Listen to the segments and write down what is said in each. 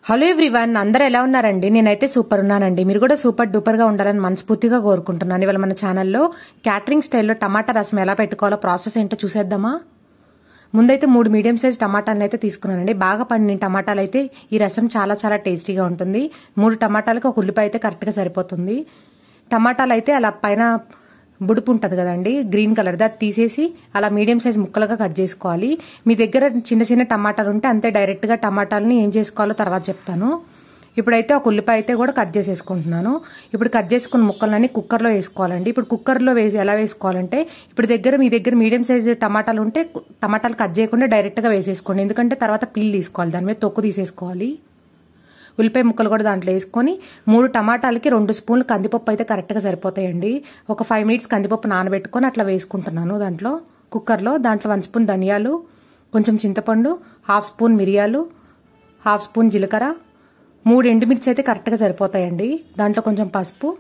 Hello everyone, అందరూ ఎలా ఉన్నారండి? నేనైతే సూపర్ ఉన్నానండి. మీరు కూడా సూపర్ డూపర్ గా ఉండాలని మనస్ఫూర్తిగా కోరుకుంటున్నాను. ఇవాళ మన ఛానల్లో క్యాటరింగ్ స్టైల్లో టమాటా రసం ఎలా పెట్టుకోవాలో ప్రాసెస్ ఏంటో చూసేద్దామా? ముందైతే 3 మీడియం సైజ్ టమాటాలను అయితే తీసుకున్నానండి. బాగా పండిన టమాటాలు అయితే ఈ రసం చాలా చాలా టేస్టీగా ఉంటుంది. 3 టమాటాలకు ఒక ఉల్లిపాయ అయితే కరెక్ట్గా సరిపోతుంది. టమాటాలు అయితే అలా పైన బుడుపు ఉంటుంది కదండి, గ్రీన్ కలర్, అది తీసేసి అలా మీడియం సైజ్ ముక్కలుగా కట్ చేసుకోవాలి. మీ దగ్గర చిన్న చిన్న టమాటాలు ఉంటే అంతే డైరెక్ట్గా టమాటాలని ఏం చేసుకోవాలో తర్వాత చెప్తాను. ఇప్పుడైతే ఒక ఉల్లిపాయ అయితే కూడా కట్ చేసేసుకుంటున్నాను. ఇప్పుడు కట్ చేసుకున్న ముక్కలన్నీ కుక్కర్లో వేసుకోవాలండి. ఇప్పుడు కుక్కర్లో ఎలా వేసుకోవాలంటే, ఇప్పుడు మీ దగ్గర మీడియం సైజ్ టమాటాలు ఉంటే టమాటాలు కట్ చేయకుండా డైరెక్ట్గా వేసేసుకోండి. ఎందుకంటే తర్వాత పీల్ తీసుకోవాలి, దాని మీద తొక్కు తీసేసుకోవాలి. ఉల్లిపాయ ముక్కలు కూడా దాంట్లో వేసుకొని 3 టమాటాలకి 2 స్పూన్లు కందిపప్పు అయితే కరెక్ట్గా సరిపోతాయండి. ఒక 5 మినిట్స్ కందిపప్పు నానబెట్టుకొని అట్లా వేసుకుంటున్నాను దాంట్లో కుక్కర్లో. దాంట్లో 1 స్పూన్ ధనియాలు, కొంచెం చింతపండు, 1/2 స్పూన్ మిరియాలు, 1/2 స్పూన్ జీలకర్ర, 3 ఎండుమిర్చి అయితే కరెక్ట్గా సరిపోతాయండి. దాంట్లో కొంచెం పసుపు,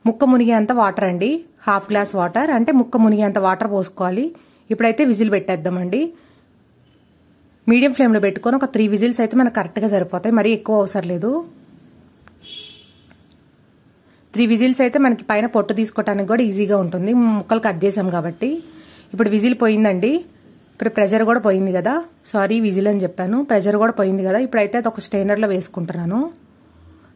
ముక్క మునిగేంత వాటర్ అండి, 1/2 గ్లాస్ వాటర్, అంటే ముక్క మునిగేంత వాటర్ పోసుకోవాలి. ఇప్పుడైతే విజిల్ పెట్టేద్దామండి. మీడియం ఫ్లేమ్లో పెట్టుకొని ఒక 3 విజిల్స్ అయితే మనకు కరెక్ట్గా సరిపోతాయి, మరీ ఎక్కువ అవసరం లేదు. 3 విజిల్స్ అయితే మనకి పైన పొట్టు తీసుకోవడానికి కూడా ఈజీగా ఉంటుంది, ముక్కలు కట్ చేసాం కాబట్టి. ఇప్పుడు విజిల్ పోయిందండి. ఇప్పుడు ప్రెషర్ కూడా పోయింది కదా, సారీ విజిల్ అని చెప్పాను, ప్రెషర్ కూడా పోయింది కదా. ఇప్పుడైతే అది ఒక స్టెయినర్లో వేసుకుంటున్నాను.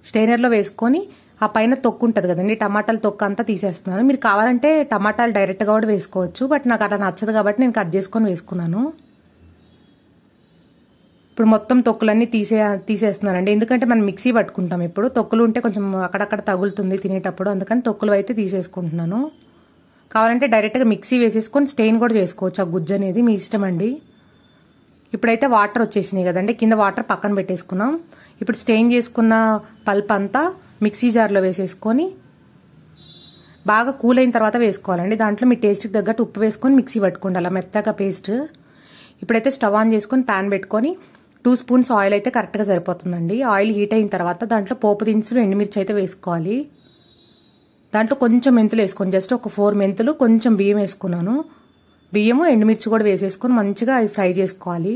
స్టెయినర్లో వేసుకొని ఆ పైన తొక్కు ఉంటుంది కదండి, టమాటాల తొక్కు అంతా తీసేస్తున్నాను. మీరు కావాలంటే టమాటాలు డైరెక్ట్గా కూడా వేసుకోవచ్చు, బట్ నాకు అలా నచ్చదు కాబట్టి నేను కట్ చేసుకొని వేసుకున్నాను. ఇప్పుడు మొత్తం తొక్కులన్నీ తీసేస్తున్నానండి, ఎందుకంటే మనం మిక్సీ పట్టుకుంటాం. ఇప్పుడు తొక్కులు ఉంటే కొంచెం అక్కడక్కడ తగులుతుంది తినేటప్పుడు, అందుకని తొక్కులు అయితే తీసేసుకుంటున్నాను. కావాలంటే డైరెక్ట్గా మిక్సీ వేసేసుకొని స్టెయిన్ కూడా చేసుకోవచ్చు, ఆ గుజ్జు అనేది మీ ఇష్టం అండి. ఇప్పుడైతే వాటర్ వచ్చేసినాయి కదండి, కింద వాటర్ పక్కన పెట్టేసుకున్నాం. ఇప్పుడు స్టెయిన్ చేసుకున్న పల్ప్ అంతా మిక్సీ జార్లో వేసేసుకొని బాగా కూల్ అయిన తర్వాత వేసుకోవాలండి. దాంట్లో మీ టేస్ట్కి తగ్గట్టు ఉప్పు వేసుకొని మిక్సీ పట్టుకోండి అలా మెత్తగా పేస్ట్. ఇప్పుడైతే స్టవ్ ఆన్ చేసుకొని ప్యాన్ పెట్టుకొని 2 స్పూన్స్ ఆయిల్ అయితే కరెక్ట్గా సరిపోతుందండి. ఆయిల్ హీట్ అయిన తర్వాత దాంట్లో పోపు దినుసులు, ఎండుమిర్చి అయితే వేసుకోవాలి. దాంట్లో కొంచెం మెంతులు వేసుకోండి, జస్ట్ ఒక 4 మెంతులు, కొంచెం బియ్యం వేసుకున్నాను. బియ్యము ఎండుమిర్చి కూడా వేసేసుకొని మంచిగా అవి ఫ్రై చేసుకోవాలి.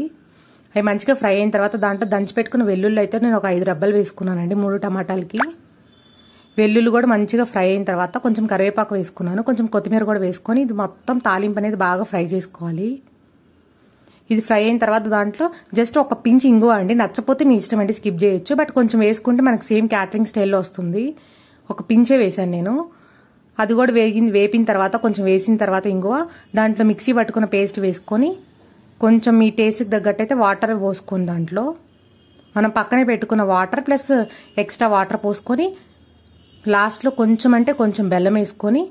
అవి మంచిగా ఫ్రై అయిన తర్వాత దాంట్లో దంచి పెట్టుకున్న వెల్లుల్లి అయితే నేను ఒక 5 రబ్బలు వేసుకున్నానండి 3 టమాటాలకి. వెల్లుల్లి కూడా మంచిగా ఫ్రై అయిన తర్వాత కొంచెం కరివేపాకు వేసుకున్నాను, కొంచెం కొత్తిమీర కూడా వేసుకొని ఇది మొత్తం తాలింపు అనేది బాగా ఫ్రై చేసుకోవాలి. ఇది ఫ్రై అయిన తర్వాత దాంట్లో జస్ట్ ఒక పించ్ ఇంగువ అండి, నచ్చపోతే మీ ఇష్టం అండి, స్కిప్ చేయొచ్చు, బట్ కొంచెం వేసుకుంటే మనకు సేమ్ క్యాటరింగ్ స్టైల్లో వస్తుంది. ఒక పించే వేసాను నేను. అది కూడా వేపిన తర్వాత కొంచెం వేసిన తర్వాత ఇంగువ దాంట్లో మిక్సీ పట్టుకున్న పేస్ట్ వేసుకొని కొంచెం మీ టేస్ట్కి తగ్గట్టు అయితే వాటర్ పోసుకొని దాంట్లో మనం పక్కనే పెట్టుకున్న వాటర్ ప్లస్ ఎక్స్ట్రా వాటర్ పోసుకొని లాస్ట్లో కొంచెం అంటే కొంచెం బెల్లం వేసుకొని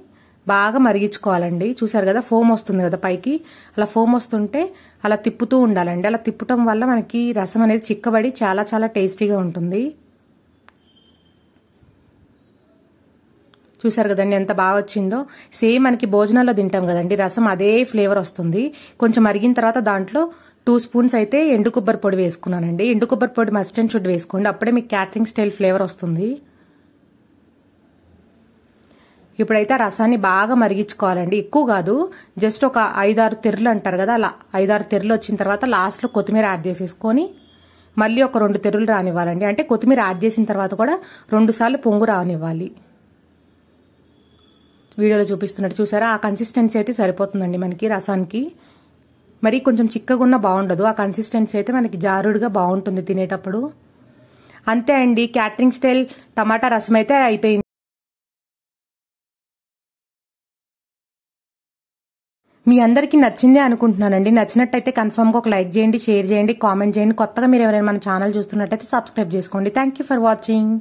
బాగా మరిగించుకోవాలండి. చూసారు కదా ఫోమ్ వస్తుంది కదా పైకి, అలా ఫోమ్ వస్తుంటే అలా తిప్పుతూ ఉండాలండి. అలా తిప్పటం వల్ల మనకి రసం అనేది చిక్కబడి చాలా చాలా టేస్టీగా ఉంటుంది. చూసారు కదండి ఎంత బాగా వచ్చిందో. సేమ్ మనకి భోజనాల్లో తింటాం కదండి రసం, అదే ఫ్లేవర్ వస్తుంది. కొంచెం మరిగిన తర్వాత దాంట్లో 2 స్పూన్స్ అయితే ఎండు కొబ్బరి పొడి వేసుకున్నానండి. ఎండు కొబ్బరి పొడి మస్ట్ అండ్ షుడ్ వేసుకోండి, అప్పుడే మీకు క్యాటరింగ్ స్టైల్ ఫ్లేవర్ వస్తుంది. ఇప్పుడైతే ఆ రసాన్ని బాగా మరిగించుకోవాలండి, ఎక్కువ కాదు, జస్ట్ ఒక 5-6 తెర్లు అంటారు కదా, అలా 5-6 తెర్లు వచ్చిన తర్వాత లాస్ట్లో కొత్తిమీర యాడ్ చేసేసుకొని మళ్ళీ ఒక 2 తెర్లు రానివ్వాలండి. అంటే కొత్తిమీర యాడ్ చేసిన తర్వాత కూడా 2 సార్లు పొంగు రానివ్వాలి. వీడియోలో చూపిస్తున్నట్టు చూసారా, ఆ కన్సిస్టెన్సీ అయితే సరిపోతుందండి మనకి రసానికి. మరి కొంచెం చిక్కగా ఉన్నా బాగుండదు, ఆ కన్సిస్టెన్సీ అయితే మనకి జారుడుగా బాగుంటుంది తినేటప్పుడు. అంతే అండి, క్యాటరింగ్ స్టైల్ టమాటా రసం అయితే అయిపోయింది. మీ అందరికీ నచ్చిందే అనుకుంటున్నానండి. నచ్చినట్టయితే కన్ఫర్మ్గా ఒక లైక్ చేయండి, షేర్ చేయండి, కామెంట్ చేయండి. కొత్తగా మీరు ఎవరైనా మన ఛానల్ చూస్తున్నట్టయితే సబ్స్క్రైబ్ చేసుకోండి. Thank you for watching.